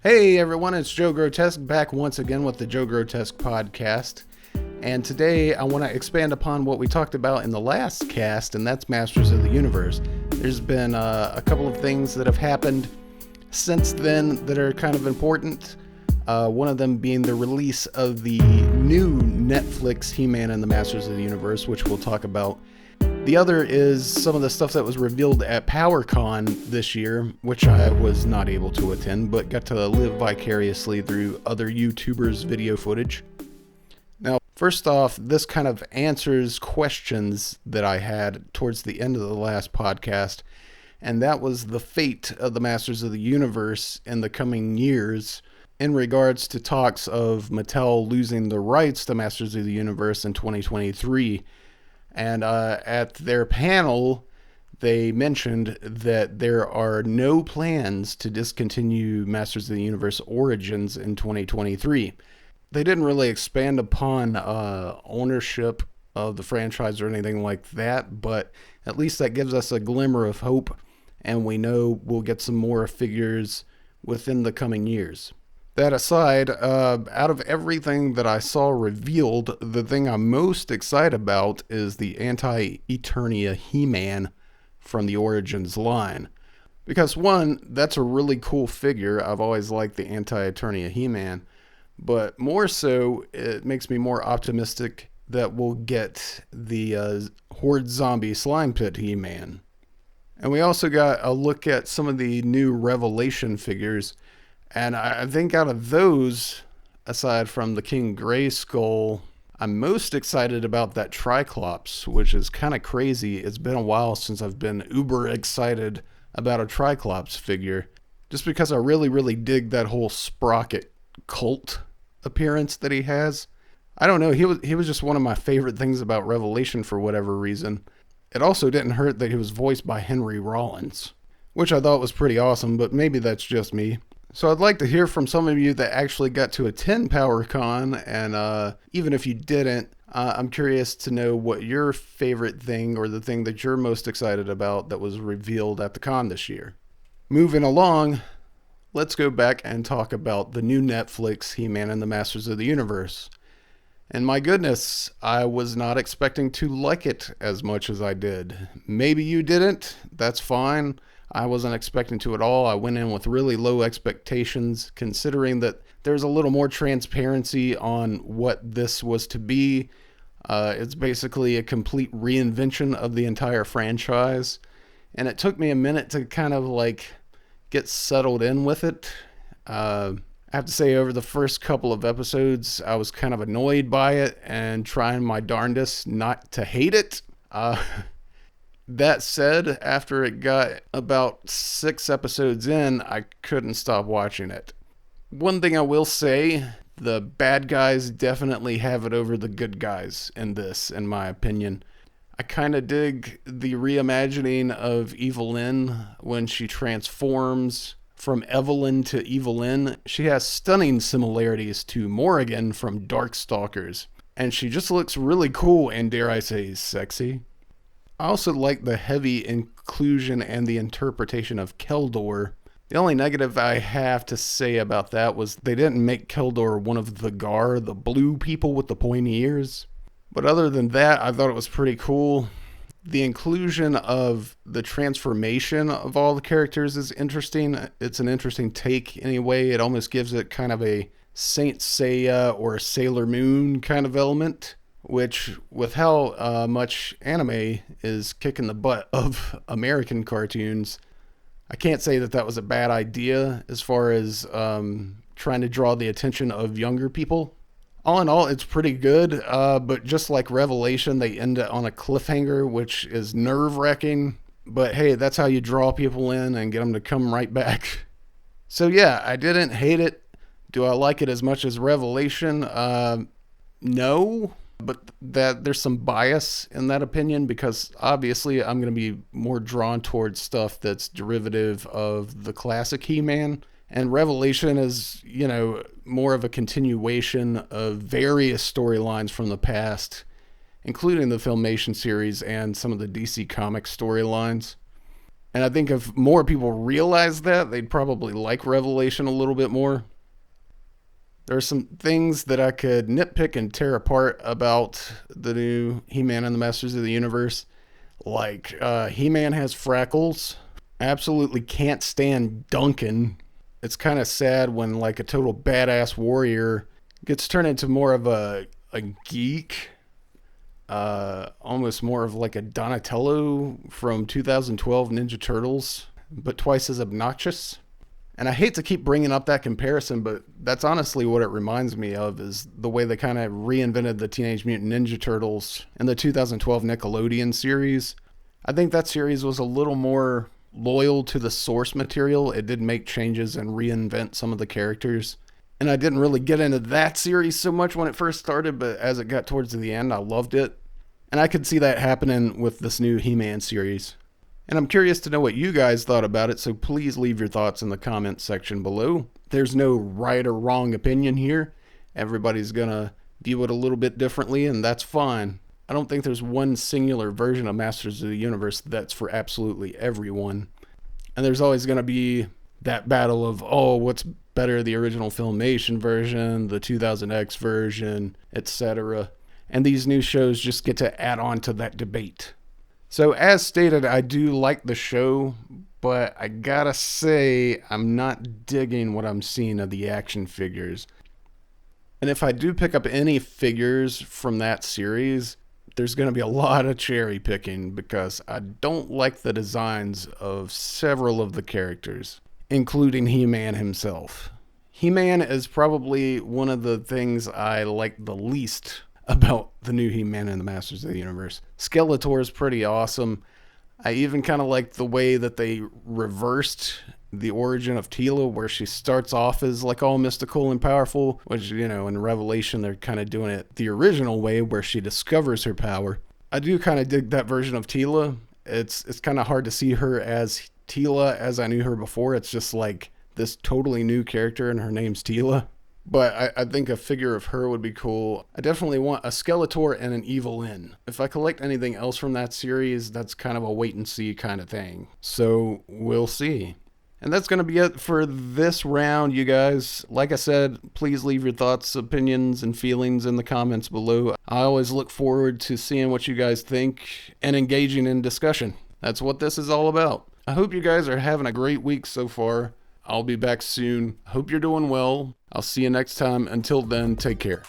Hey everyone, it's Joe Grotesque back once again with the Joe Grotesque podcast. And today I want to expand upon what we talked about in the last cast, and that's Masters of the Universe. There's been a couple of things that have happened since then that are kind of important. One of them being the release of the new Netflix He-Man and the Masters of the Universe, which we'll talk about. The other is some of the stuff that was revealed at PowerCon this year, which I was not able to attend, but got to live vicariously through other YouTubers' video footage. Now, first off, this kind of answers questions that I had towards the end of the last podcast, and that was the fate of the Masters of the Universe in the coming years in regards to talks of Mattel losing the rights to Masters of the Universe in 2023. And at their panel, they mentioned that there are no plans to discontinue Masters of the Universe Origins in 2023. They didn't really expand upon ownership of the franchise or anything like that, but at least that gives us a glimmer of hope, and we know we'll get some more figures within the coming years. That aside, out of everything that I saw revealed, the thing I'm most excited about is the Anti-Eternia He-Man from the Origins line. Because one, that's a really cool figure. I've always liked the Anti-Eternia He-Man. But more so, it makes me more optimistic that we'll get the Horde Zombie Slime Pit He-Man. And we also got a look at some of the new Revelation figures. And I think out of those, aside from the King Grayskull, I'm most excited about that Triclops, which is kind of crazy. It's been a while since I've been uber excited about a Triclops figure, just because I really dig that whole Sprocket cult appearance that he has. I don't know, he was just one of my favorite things about Revelation for whatever reason. It also didn't hurt that he was voiced by Henry Rollins, which I thought was pretty awesome, but maybe that's just me. So I'd like to hear from some of you that actually got to attend PowerCon, and even if you didn't, I'm curious to know what your favorite thing or the thing that you're most excited about that was revealed at the con this year. Moving along, let's go back and talk about the new Netflix He-Man and the Masters of the Universe. And my goodness, I was not expecting to like it as much as I did. Maybe you didn't, that's fine. I wasn't expecting to at all. I went in with really low expectations, considering that there's a little more transparency on what this was to be. It's basically a complete reinvention of the entire franchise. And it took me a minute to kind of get settled in with it. I have to say, over the first couple of episodes, I was kind of annoyed by it and trying my darndest not to hate it. That said, after it got about 6 episodes in, I couldn't stop watching it. One thing I will say, the bad guys definitely have it over the good guys in this, in my opinion. I kind of dig the reimagining of Evelyn when she transforms from Evelyn to Evelyn. She has stunning similarities to Morrigan from Darkstalkers, and she just looks really cool and, dare I say, sexy. I also like the heavy inclusion and the interpretation of Keldor. The only negative I have to say about that was they didn't make Keldor one of the Gar, the blue people with the pointy ears. But other than that, I thought it was pretty cool. The inclusion of the transformation of all the characters is interesting. It's an interesting take anyway. It almost gives it kind of a Saint Seiya or Sailor Moon kind of element, which, with how much anime is kicking the butt of American cartoons, I can't say that that was a bad idea as far as trying to draw the attention of younger people. All in all, it's pretty good, but just like Revelation, they end it on a cliffhanger, which is nerve-wracking. But hey, that's how you draw people in and get them to come right back. So yeah, I didn't hate it. Do I like it as much as Revelation? No. But that there's some bias in that opinion, because obviously I'm going to be more drawn towards stuff that's derivative of the classic He-Man. And Revelation is, more of a continuation of various storylines from the past, including the Filmation series and some of the DC Comics storylines. And I think if more people realize that, they'd probably like Revelation a little bit more. There are some things that I could nitpick and tear apart about the new He-Man and the Masters of the Universe. Like, He-Man has freckles. Absolutely can't stand Duncan. It's kind of sad when, like, a total badass warrior gets turned into more of a geek. Almost more of like a Donatello from 2012 Ninja Turtles, but twice as obnoxious. And I hate to keep bringing up that comparison, but that's honestly what it reminds me of, is the way they kind of reinvented the Teenage Mutant Ninja Turtles in the 2012 Nickelodeon series. I think that series was a little more loyal to the source material. It did make changes and reinvent some of the characters. And I didn't really get into that series so much when it first started, but as it got towards the end, I loved it. And I could see that happening with this new He-Man series. And I'm curious to know what you guys thought about it, so please leave your thoughts in the comments section below. There's no right or wrong opinion here. Everybody's gonna view it a little bit differently, and that's fine. I don't think there's one singular version of Masters of the Universe that's for absolutely everyone. And there's always gonna be that battle of, oh, what's better, the original Filmation version, the 2000X version, etc. And these new shows just get to add on to that debate. So as stated, I do like the show, but I gotta say I'm not digging what I'm seeing of the action figures. And if I do pick up any figures from that series, there's going to be a lot of cherry picking because I don't like the designs of several of the characters, including He-Man himself. He-Man is probably one of the things I like the least about the new He-Man and the Masters of the Universe. Skeletor is pretty awesome. I even kind of like the way that they reversed the origin of Teela, where she starts off as like all mystical and powerful, which, you know, in Revelation they're kind of doing it the original way where she discovers her power. I do kind of dig that version of Teela. It's kind of hard to see her as Teela as I knew her before. It's just like this totally new character and her name's Teela. But I think a figure of her would be cool. I definitely want a Skeletor and an Evil-Lyn. If I collect anything else from that series, that's kind of a wait and see kind of thing. So we'll see. And that's going to be it for this round, you guys. Like I said, please leave your thoughts, opinions, and feelings in the comments below. I always look forward to seeing what you guys think and engaging in discussion. That's what this is all about. I hope you guys are having a great week so far. I'll be back soon. Hope you're doing well. I'll see you next time. Until then, take care.